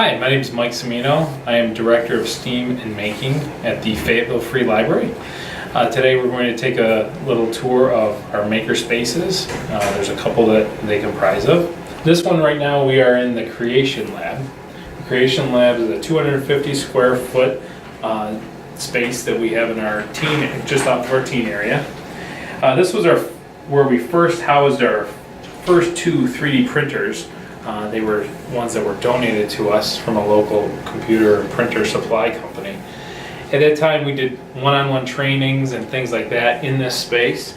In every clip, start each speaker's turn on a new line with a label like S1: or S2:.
S1: Hi, my name is Mike Cimino. I am Director of STEAM and Making at the Fayetteville Free Library. Today we're going to take a little tour of our Makerspaces. There's a couple that they comprise of. This one right now we are in the Creation Lab. The Creation Lab is a 250 square foot space that we have in our teen, just off of our teen area. This was where we first housed our first two 3D printers. They were ones that were donated to us from a local computer and printer supply company. At that time we did one-on-one trainings and things like that in this space.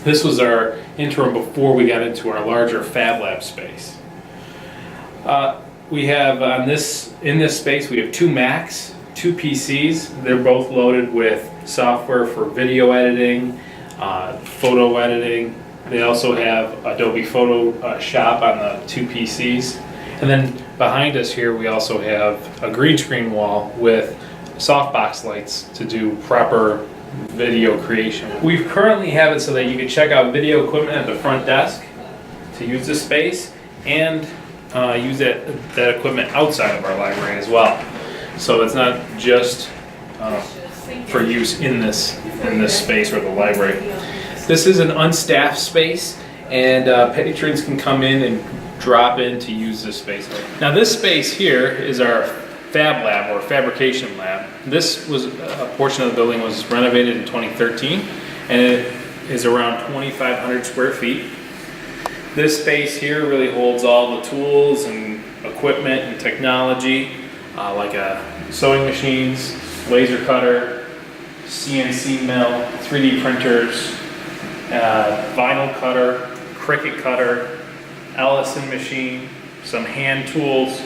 S1: This was our interim before we got into our larger Fab Lab space. We have in this space we have two Macs, two PCs. They're both loaded with software for video editing, photo editing. They also have Adobe Photoshop on the two PCs. And then behind us here we also have a green screen wall with softbox lights to do proper video creation. We currently have it so that you can check out video equipment at the front desk to use this space and use that equipment outside of our library as well. So it's not just for use in this space or the library. This is an unstaffed space, and patrons can come in and drop in to use this space. Now this space here is our Fab Lab, or Fabrication Lab. This was a portion of the building was renovated in 2013, and it is around 2,500 square feet. This space here really holds all the tools and equipment and technology, like sewing machines, laser cutter, CNC Mill, 3D printers, vinyl cutter, Cricut cutter, Ellison machine, some hand tools.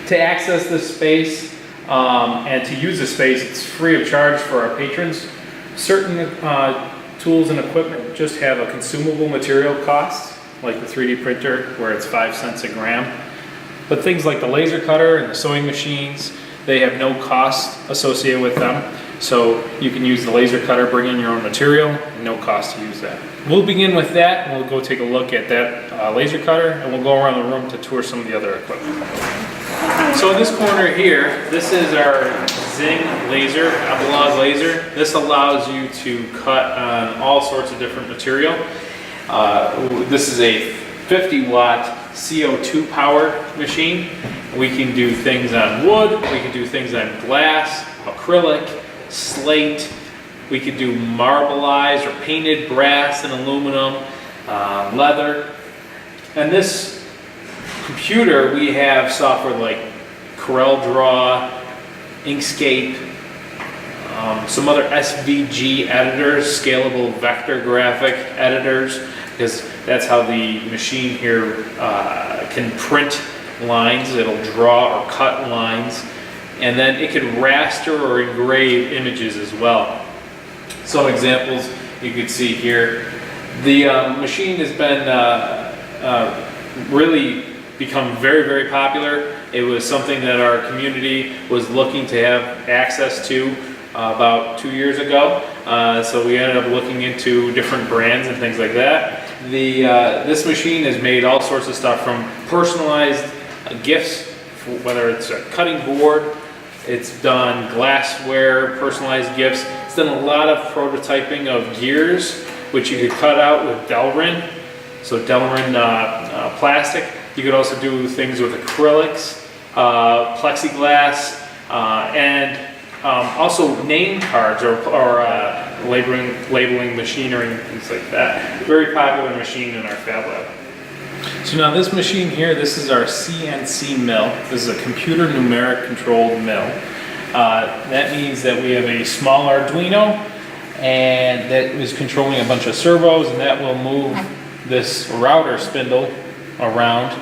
S1: To access this space and to use the space, it's free of charge for our patrons. Certain tools and equipment just have a consumable material cost, like the 3D printer, where it's 5 cents a gram. But things like the laser cutter and the sewing machines, they have no cost associated with them. So you can use the laser cutter, bring in your own material, and no cost to use that. We'll begin with that, and we'll go take a look at that laser cutter, and we'll go around the room to tour some of the other equipment. So in this corner here, this is our Zing laser, analog laser. This allows you to cut on all sorts of different material. This is a 50-watt CO2 powered machine. We can do things on wood, we can do things on glass, acrylic, slate. We could do marbleized or painted brass and aluminum, leather. And this computer, we have software like CorelDRAW, Inkscape, some other SVG editors, scalable vector graphic editors, because that's how the machine here can print lines. It'll draw or cut lines. And then it could raster or engrave images as well. Some examples you could see here. The machine has been really become very, very popular. It was something that our community was looking to have access to about 2 years ago. So we ended up looking into different brands and things like that. This machine has made all sorts of stuff from personalized gifts, whether it's a cutting board, it's done glassware, personalized gifts. It's done a lot of prototyping of gears, which you could cut out with Delrin. So Delrin plastic. You could also do things with acrylics, plexiglass, and also name cards or labeling machinery and things like that. Very popular machine in our Fab Lab. So now this machine here, this is our CNC Mill. This is a computer numeric controlled mill. That means that we have a small Arduino, and that is controlling a bunch of servos, and that will move this router spindle around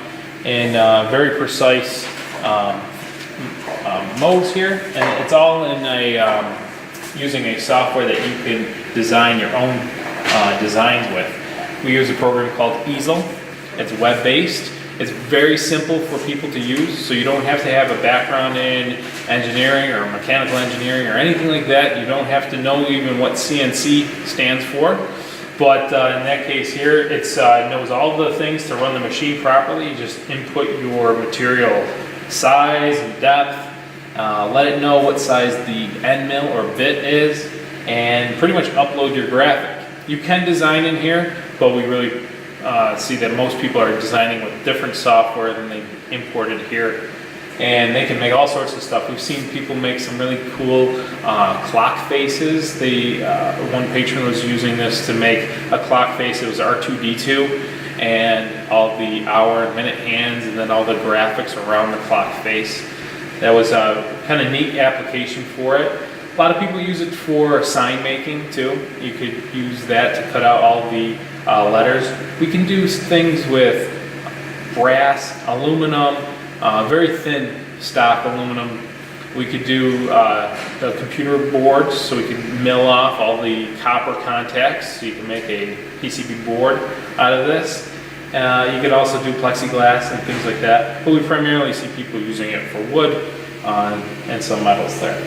S1: in very precise modes here. And it's all in using a software that you can design your own designs with. We use a program called Easel. It's web-based. It's very simple for people to use, so you don't have to have a background in engineering or mechanical engineering or anything like that. You don't have to know even what CNC stands for. But in that case here, it knows all the things to run the machine properly. You just input your material size and depth, let it know what size the end mill or bit is, and pretty much upload your graphic. You can design in here, but we really see that most people are designing with different software than they imported here. And they can make all sorts of stuff. We've seen people make some really cool clock faces. One patron was using this to make a clock face. It was R2-D2, and all the hour and minute hands, and then all the graphics around the clock face. That was a kind of neat application for it. A lot of people use it for sign making too. You could use that to cut out all the letters. We can do things with brass, aluminum, very thin stock aluminum. We could do the computer boards, so we can mill off all the copper contacts, so you can make a PCB board out of this. You could also do plexiglass and things like that, but we primarily see people using it for wood and some metals there.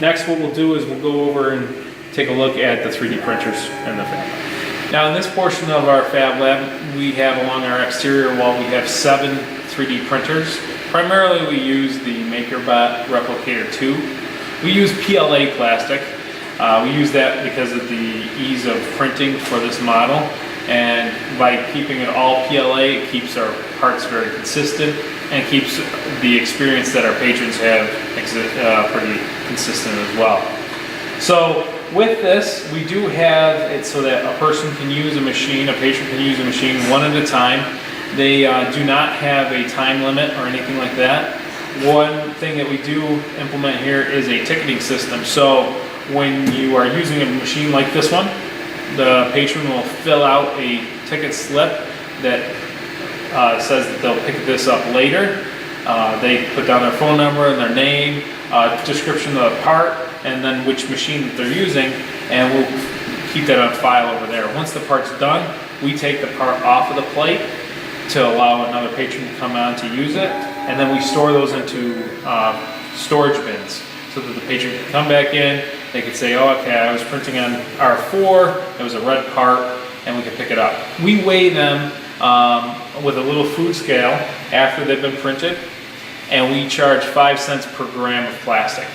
S1: Next, what we'll do is we'll go over and take a look at the 3D printers in the fab. Now, in this portion of our fab lab, we have along our exterior wall, we have 7 3D printers. Primarily, we use the MakerBot Replicator 2. We use PLA plastic. We use that because of the ease of printing for this model. And by keeping it all PLA, it keeps our parts very consistent and keeps the experience that our patrons have pretty consistent as well. So with this, we do have it so that a person can use a machine, a patron can use a machine one at a time. They do not have a time limit or anything like that. One thing that we do implement here is a ticketing system. So when you are using a machine like this one, the patron will fill out a ticket slip that says that they'll pick this up later. They put down their phone number and their name, description of the part, and then which machine that they're using, and we'll keep that on file over there. Once the part's done, we take the part off of the plate to allow another patron to come on to use it, and then we store those into storage bins so that the patron can come back in. They could say, oh, okay, I was printing on R4, it was a red part, and we can pick it up. We weigh them with a little food scale after they've been printed, and we charge 5 cents per gram of plastic.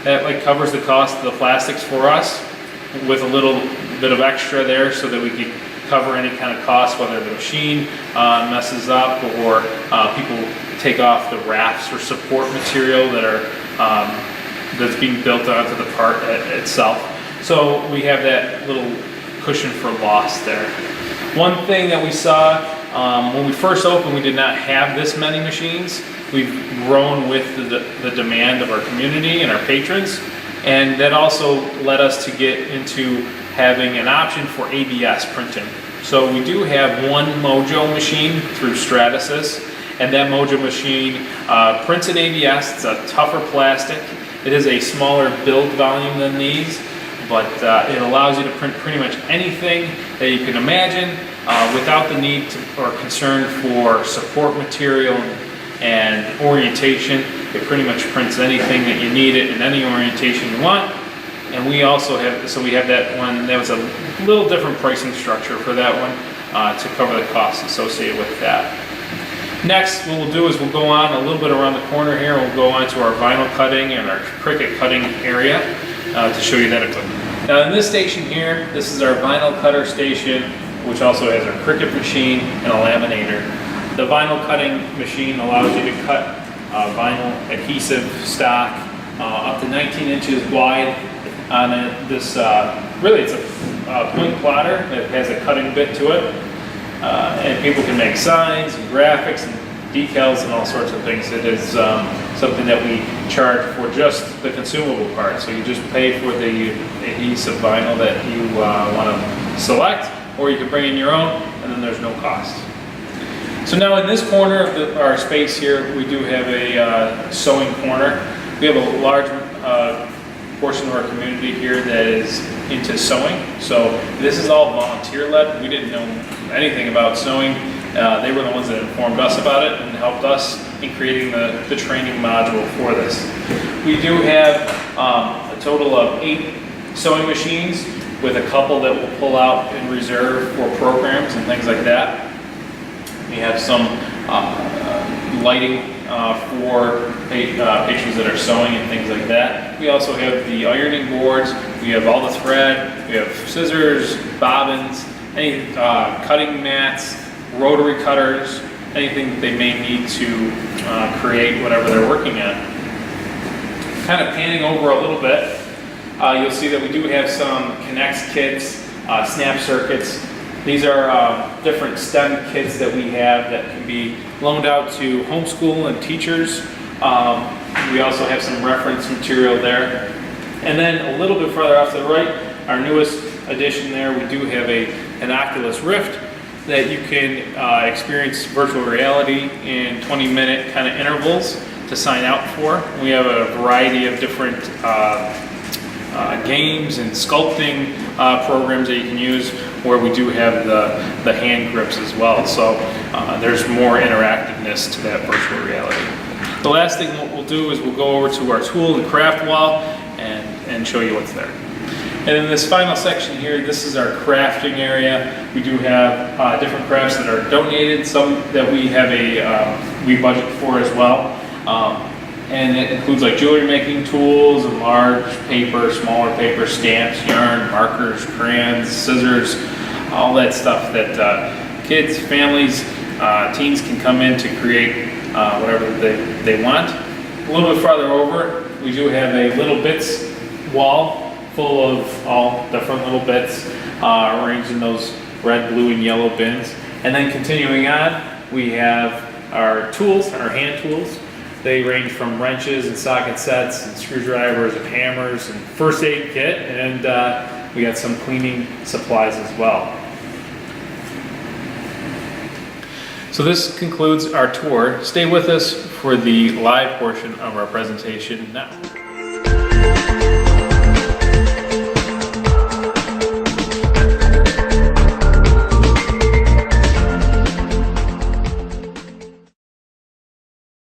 S1: That covers the cost of the plastics for us, with a little bit of extra there so that we can cover any kind of cost, whether the machine messes up or people take off the wraps or support material that are that's being built onto the part itself. So we have that little cushion for loss there. One thing that we saw when we first opened, we did not have this many machines. We've grown with the demand of our community and our patrons, and that also led us to get into having an option for ABS printing. So we do have one Mojo machine through Stratasys, and that Mojo machine prints in ABS. It's a tougher plastic. It is a smaller build volume than these, but it allows you to print pretty much anything that you can imagine without the need or concern for support material and orientation. It pretty much prints anything that you need it in any orientation you want. And we also have, so we have that one, that was a little different pricing structure for that one to cover the costs associated with that. Next, what we'll do is we'll go on a little bit around the corner here. We'll go on to our vinyl cutting and our Cricut cutting area to show you that equipment. Now in this station here, this is our vinyl cutter station, which also has our Cricut machine and a laminator. The vinyl cutting machine allows you to cut vinyl adhesive stock up to 19 inches wide on this, really it's a point plotter that has a cutting bit to it. And people can make signs and graphics and decals and all sorts of things. It is something that we charge for just the consumable part. So you just pay for the adhesive vinyl that you want to select, or you can bring in your own, and then there's no cost. So now in this corner of our space here, we do have a sewing corner. We have a large portion of our community here that is into sewing. So this is all volunteer led. We didn't know anything about sewing. They were the ones that informed us about it and helped us in creating the training module for this. We do have a total of 8 sewing machines. with a couple that we'll pull out in reserve for programs and things like that. We have some lighting for patrons that are sewing and things like that. We also have the ironing boards. We have all the thread. We have scissors, bobbins, any cutting mats, rotary cutters, anything that they may need to create whatever they're working on. Kind of panning over a little bit, you'll see that we do have some connects kits, snap circuits. These are different STEM kits that we have that can be loaned out to homeschool and teachers. We also have some reference material there. And then a little bit further off to the right, our newest addition there, we do have an Oculus Rift that you can experience virtual reality in 20-minute kind of intervals to sign out for. We have a variety of different games and sculpting programs that you can use, where we do have the hand grips as well. So there's more interactiveness to that virtual reality. The last thing what we'll do is we'll go over to our tool and craft wall and show you what's there. And in this final section here, this is our crafting area. We do have different crafts that are donated, some that we have we budget for as well. And it includes like jewelry making tools and large paper, smaller paper, stamps, yarn, markers, crayons, scissors, all that stuff that kids, families, teens can come in to create whatever they want. A little bit farther over, we do have a little bits wall full of all different little bits arranged in those red, blue, and yellow bins. And then continuing on, we have our tools, our hand tools. They range from wrenches and socket sets and screwdrivers and hammers and first aid kit, and we got some cleaning supplies as well. So this concludes our tour. Stay with us for the live portion of our presentation now.